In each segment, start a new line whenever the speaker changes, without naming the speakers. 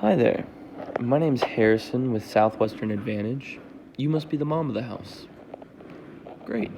Hi there. My name's Harrison with Southwestern Advantage. You must be the mom of the house. Great.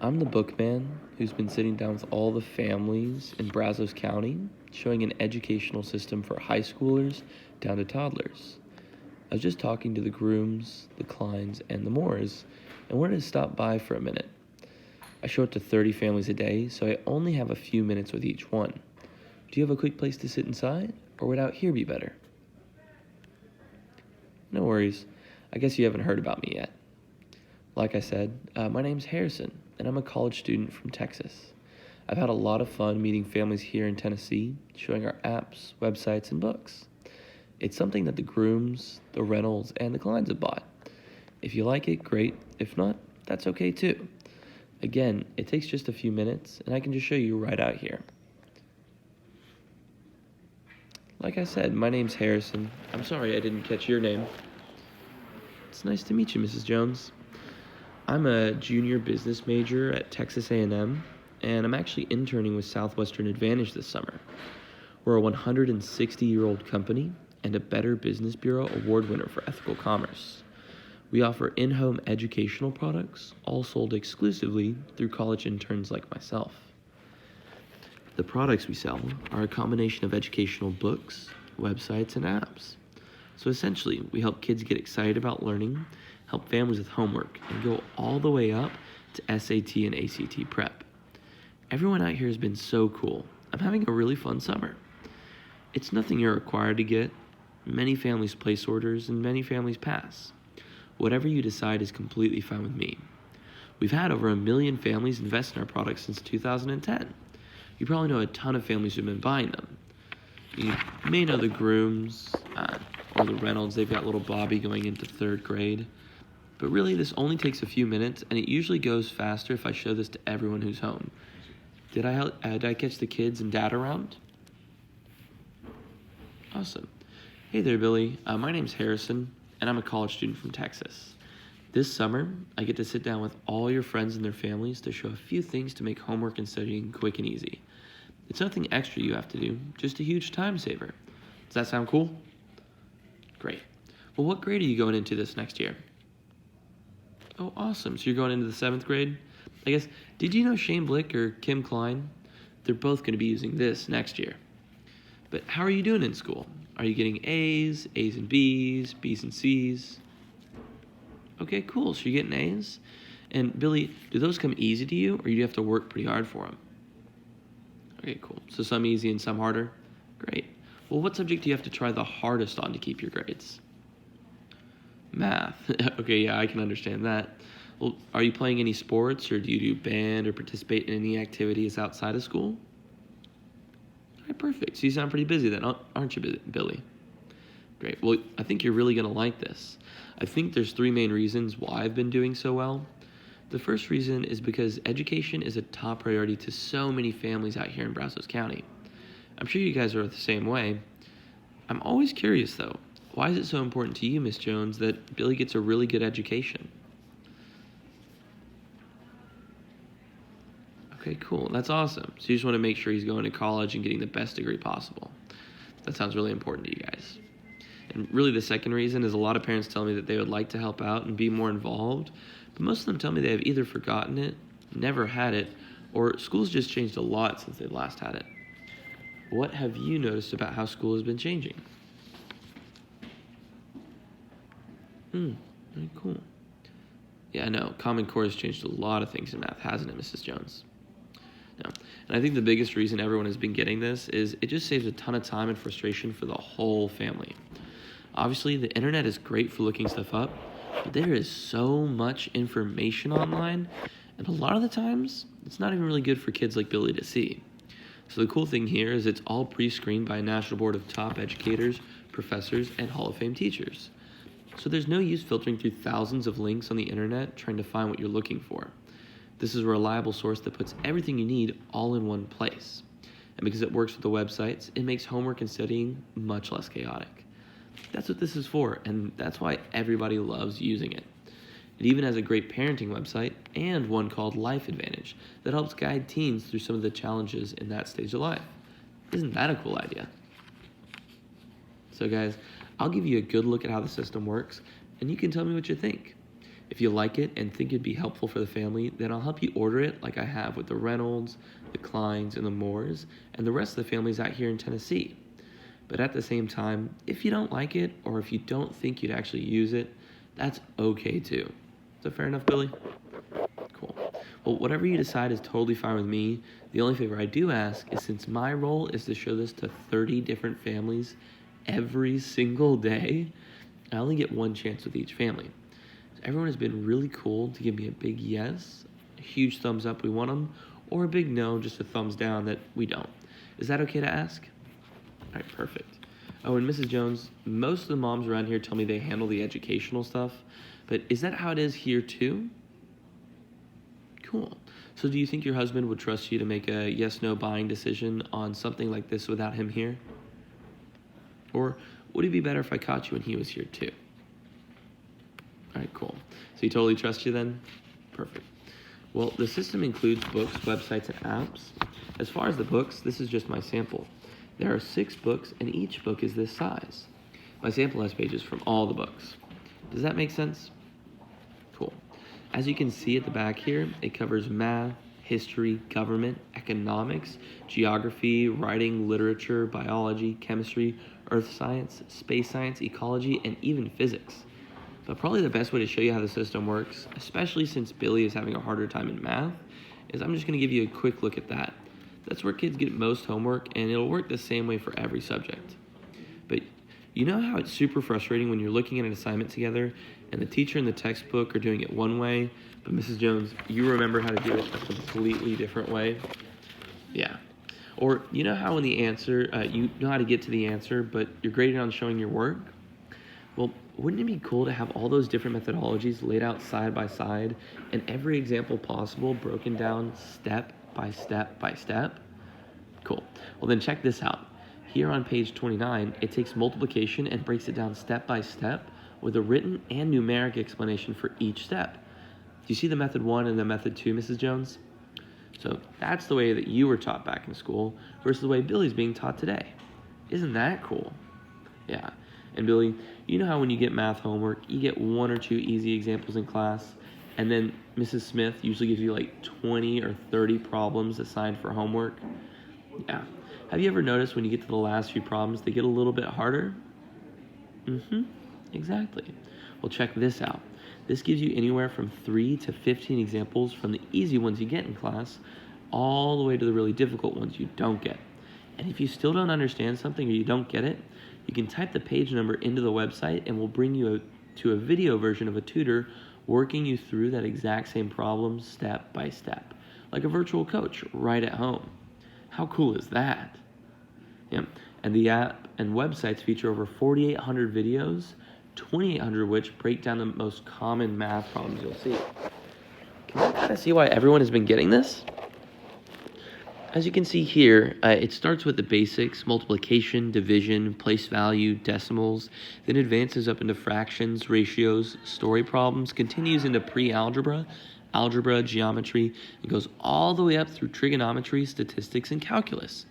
I'm the bookman who's been sitting down with all the families in Brazos County, showing an educational system for high schoolers down to toddlers. I was just talking to the Grooms, the Kleins, and the Moores, and wanted to stop by for a minute. I show up to 30 families a day, so I only have a few minutes with each one. Do you have a quick place to sit inside, or would out here be better? No worries. I guess you haven't heard about me yet. Like I said, my name's Harrison, and I'm a college student from Texas. I've had a lot of fun meeting families here in Tennessee, showing our apps, websites, and books. It's something that the Grooms, the Reynolds, and the Kleins have bought. If you like it, great. If not, that's okay too. Again, it takes just a few minutes, and I can just show you right out here. Like I said, my name's Harrison. I'm sorry I didn't catch your name. It's nice to meet you, Mrs. Jones. I'm a junior business major at Texas A&M, and I'm actually interning with Southwestern Advantage this summer. We're a 160-year-old company and a Better Business Bureau award winner for ethical commerce. We offer in-home educational products, all sold exclusively through college interns like myself. The products we sell are a combination of educational books, websites, and apps. So essentially, we help kids get excited about learning, help families with homework, and go all the way up to SAT and ACT prep. Everyone out here has been so cool. I'm having a really fun summer. It's nothing you're required to get. Many families place orders and many families pass. Whatever you decide is completely fine with me. We've had over 1 million families invest in our products since 2010. You probably know a ton of families who've been buying them. You may know the Grooms or the Reynolds. They've got little Bobby going into 3rd grade. But really, this only takes a few minutes, and it usually goes faster if I show this to everyone who's home. Did I catch the kids and dad around? Awesome. Hey there, Billy. My name's Harrison, and I'm a college student from Texas. This summer, I get to sit down with all your friends and their families to show a few things to make homework and studying quick and easy. It's nothing extra you have to do, just a huge time saver. Does that sound cool? Great. Well, what grade are you going into this next year? Oh, awesome. So you're going into the 7th grade? I guess, did you know Shane Blick or Kim Klein? They're both going to be using this next year. But how are you doing in school? Are you getting A's and B's and C's? Okay, cool. So you're getting A's? And Billy, do those come easy to you, or do you have to work pretty hard for them? Okay, cool. So some easy and some harder? Great. Well, what subject do you have to try the hardest on to keep your grades? Math. Okay, yeah, I can understand that. Well, are you playing any sports, or do you do band or participate in any activities outside of school? All right, perfect. So you sound pretty busy then, aren't you, Billy? Great. Well, I think you're really going to like this. I think there's 3 main reasons why I've been doing so well. The first reason is because education is a top priority to so many families out here in Brazos County. I'm sure you guys are the same way. I'm always curious, though. Why is it so important to you, Miss Jones, that Billy gets a really good education? Okay, cool. That's awesome. So you just want to make sure he's going to college and getting the best degree possible. That sounds really important to you guys. And really the second reason is a lot of parents tell me that they would like to help out and be more involved, but most of them tell me they have either forgotten it, never had it, or school's just changed a lot since they last had it. What have you noticed about how school has been changing? Very cool. Yeah, I know. Common Core has changed a lot of things in math, hasn't it, Mrs. Jones? No. And I think the biggest reason everyone has been getting this is it just saves a ton of time and frustration for the whole family. Obviously, the internet is great for looking stuff up, but there is so much information online, and a lot of the times, it's not even really good for kids like Billy to see. So the cool thing here is it's all pre-screened by a national board of top educators, professors, and Hall of Fame teachers. So there's no use filtering through thousands of links on the internet trying to find what you're looking for. This is a reliable source that puts everything you need all in one place. And because it works with the websites, it makes homework and studying much less chaotic. That's what this is for, and that's why everybody loves using it. It even has a great parenting website and one called Life Advantage that helps guide teens through some of the challenges in that stage of life. Isn't that a cool idea? So guys, I'll give you a good look at how the system works, and you can tell me what you think. If you like it and think it'd be helpful for the family, then I'll help you order it like I have with the Reynolds, the Kleins, and the Moores, and the rest of the families out here in Tennessee. But at the same time, if you don't like it, or if you don't think you'd actually use it, that's okay too. Is that fair enough, Billy? Cool. Well, whatever you decide is totally fine with me. The only favor I do ask is, since my role is to show this to 30 different families every single day, I only get one chance with each family. Everyone has been really cool to give me a big yes, a huge thumbs up, we want them, or a big no, just a thumbs down that we don't. Is that okay to ask? All right, perfect. Oh, and Mrs. Jones, most of the moms around here tell me they handle the educational stuff, but is that how it is here too? Cool. So do you think your husband would trust you to make a yes-no buying decision on something like this without him here? Or would it be better if I caught you when he was here too? All right, cool. So he totally trusts you then? Perfect. Well, the system includes books, websites, and apps. As far as the books, this is just my sample. There are 6 books, and each book is this size. My sample has pages from all the books. Does that make sense? Cool. As you can see at the back here, it covers math, history, government, economics, geography, writing, literature, biology, chemistry, earth science, space science, ecology, and even physics. But probably the best way to show you how the system works, especially since Billy is having a harder time in math, is I'm just going to give you a quick look at that. That's where kids get most homework, and it'll work the same way for every subject. But you know how it's super frustrating when you're looking at an assignment together and the teacher and the textbook are doing it one way, but Mrs. Jones, you remember how to do it a completely different way? Yeah. Or you know how in the answer, you know how to get to the answer, but you're graded on showing your work? Well, wouldn't it be cool to have all those different methodologies laid out side by side and every example possible broken down step by step by step? Cool. Well, then check this out. Here on page 29, it takes multiplication and breaks it down step by step with a written and numeric explanation for each step. Do you see the method 1 and the method 2, Mrs. Jones? So that's the way that you were taught back in school versus the way Billy's being taught today. Isn't that cool? Yeah. And Billy, you know how when you get math homework, you get 1 or 2 easy examples in class, and then Mrs. Smith usually gives you like 20 or 30 problems assigned for homework? Yeah. Have you ever noticed when you get to the last few problems, they get a little bit harder? Exactly. Well, check this out. This gives you anywhere from 3 to 15 examples from the easy ones you get in class, all the way to the really difficult ones you don't get. And if you still don't understand something or you don't get it, you can type the page number into the website and we'll bring you to a video version of a tutor working you through that exact same problem step by step, like a virtual coach right at home. How cool is that? Yeah. And the app and websites feature over 4,800 videos, 2,800 of which break down the most common math problems you'll see. Can you kind of see why everyone has been getting this? As you can see here, it starts with the basics: multiplication, division, place value, decimals, then advances up into fractions, ratios, story problems, continues into pre-algebra, algebra, geometry, and goes all the way up through trigonometry, statistics, and calculus.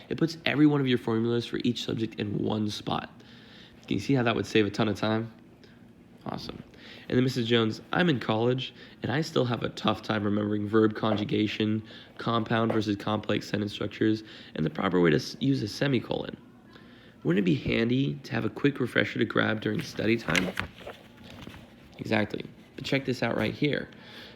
It puts every one of your formulas for each subject in one spot. Can you see how that would save a ton of time? Awesome. And then Mrs. Jones, I'm in college, and I still have a tough time remembering verb conjugation, compound versus complex sentence structures, and the proper way to use a semicolon. Wouldn't it be handy to have a quick refresher to grab during study time? Exactly. But check this out right here.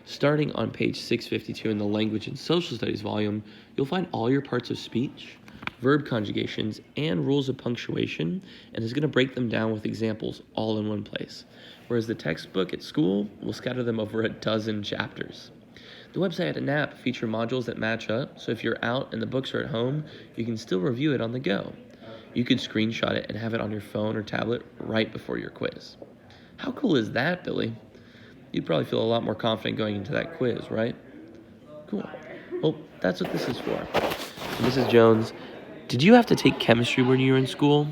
Starting on page 652 in the Language and Social Studies volume, you'll find all your parts of speech, verb conjugations, and rules of punctuation, and is going to break them down with examples all in one place. Whereas the textbook at school will scatter them over a dozen chapters. The website and app feature modules that match up, so if you're out and the books are at home, you can still review it on the go. You can screenshot it and have it on your phone or tablet right before your quiz. How cool is that, Billy? You'd probably feel a lot more confident going into that quiz, right? Cool. Well, that's what this is for. Mrs. Jones, did you have to take chemistry when you were in school?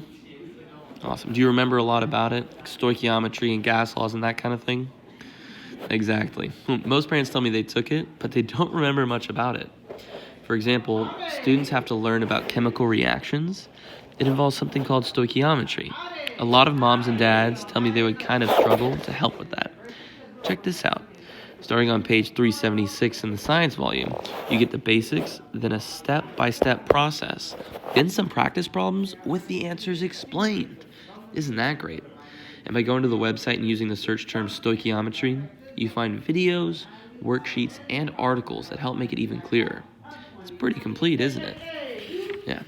Awesome. Do you remember a lot about it? Like stoichiometry and gas laws and that kind of thing? Exactly. Most parents tell me they took it, but they don't remember much about it. For example, students have to learn about chemical reactions. It involves something called stoichiometry. A lot of moms and dads tell me they would kind of struggle to help with that. Check this out. Starting on page 376 in the science volume, you get the basics, then a step-by-step process, then some practice problems with the answers explained. Isn't that great? And by going to the website and using the search term stoichiometry, you find videos, worksheets, and articles that help make it even clearer. It's pretty complete, isn't it? Yeah.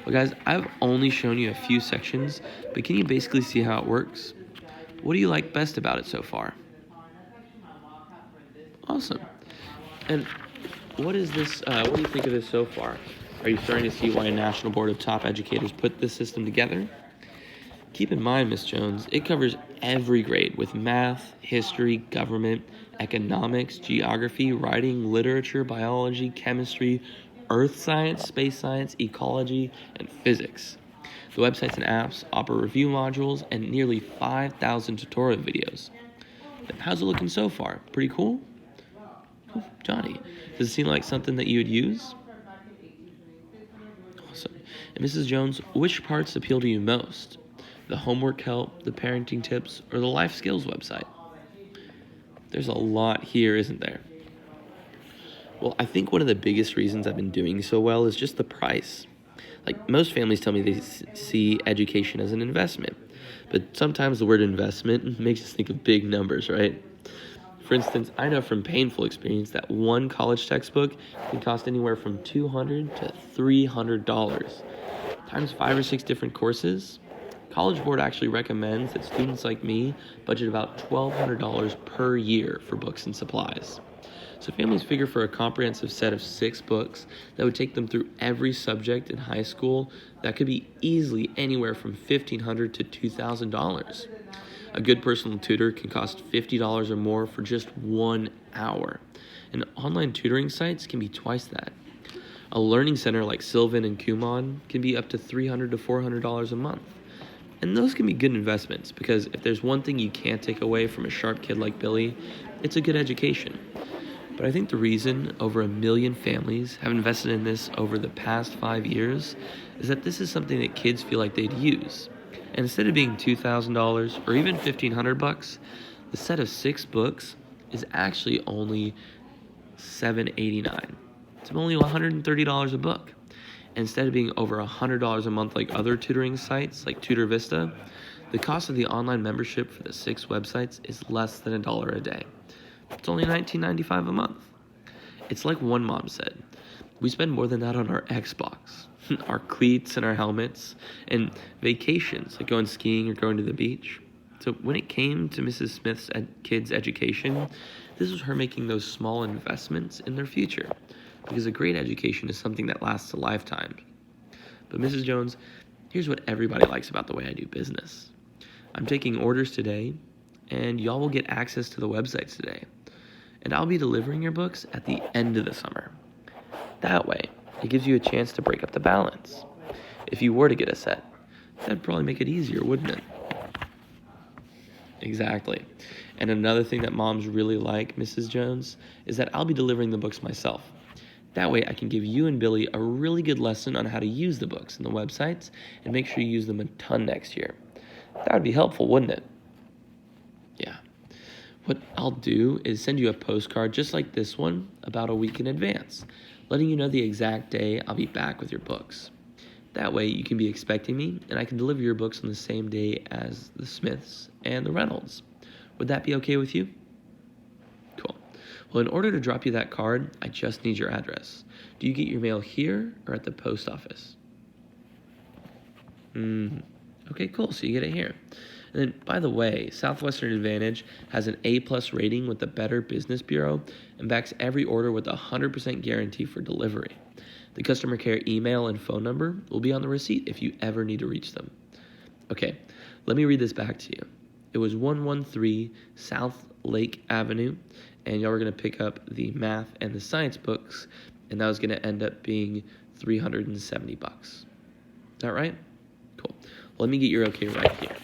Well, guys, I've only shown you a few sections, but can you basically see how it works? What do you like best about it so far? Awesome. And what is this? What do you think of this so far? Are you starting to see why a National Board of Top Educators put this system together? Keep in mind, Miss Jones, it covers every grade with math, history, government, economics, geography, writing, literature, biology, chemistry, earth science, space science, ecology, and physics. The websites and apps offer review modules and nearly 5,000 tutorial videos. How's it looking so far? Pretty cool? Johnny, does it seem like something that you would use? Awesome. And Mrs. Jones, which parts appeal to you most? The homework help, the parenting tips, or the life skills website? There's a lot here, isn't there? Well, I think one of the biggest reasons I've been doing so well is just the price. Like, most families tell me they see education as an investment, but sometimes the word investment makes us think of big numbers, right? For instance, I know from painful experience that one college textbook can cost anywhere from $200 to $300. Times 5 or 6 different courses, College Board actually recommends that students like me budget about $1,200 per year for books and supplies. So families figure for a comprehensive set of 6 books that would take them through every subject in high school, that could be easily anywhere from $1,500 to $2,000. A good personal tutor can cost $50 or more for just 1 hour. And online tutoring sites can be twice that. A learning center like Sylvan and Kumon can be up to $300 to $400 a month. And those can be good investments, because if there's one thing you can't take away from a sharp kid like Billy, it's a good education. But I think the reason over 1 million families have invested in this over the past 5 years is that this is something that kids feel like they'd use. And instead of being $2,000 or even $1,500, the set of 6 books is actually only $789. It's only $130 a book. And instead of being over $100 a month like other tutoring sites like Tutor Vista, the cost of the online membership for the 6 websites is less than $1 a day. It's only $19.95 a month. It's like one mom said, we spend more than that on our Xbox, our cleats and our helmets, and vacations like going skiing or going to the beach. So when it came to Mrs. Smith's kids' education, this was her making those small investments in their future, because a great education is something that lasts a lifetime. But Mrs. Jones, here's what everybody likes about the way I do business. I'm taking orders today, and y'all will get access to the websites today. And I'll be delivering your books at the end of the summer. That way, it gives you a chance to break up the balance. If you were to get a set, that'd probably make it easier, wouldn't it? Exactly. And another thing that moms really like, Mrs. Jones, is that I'll be delivering the books myself. That way I can give you and Billy a really good lesson on how to use the books and the websites, and make sure you use them a ton next year. That would be helpful, wouldn't it? Yeah. What I'll do is send you a postcard just like this one about a week in advance, letting you know the exact day I'll be back with your books. That way you can be expecting me, and I can deliver your books on the same day as the Smiths and the Reynolds. Would that be okay with you? Cool. Well, in order to drop you that card, I just need your address. Do you get your mail here or at the post office? Okay, cool. So you get it here. And then, by the way, Southwestern Advantage has an A+ rating with the Better Business Bureau and backs every order with a 100% guarantee for delivery. The customer care email and phone number will be on the receipt if you ever need to reach them. Okay, let me read this back to you. It was 113 South Lake Avenue, and y'all were going to pick up the math and the science books, and that was going to end up being $370. Is that right? Cool. Well, let me get your okay right here.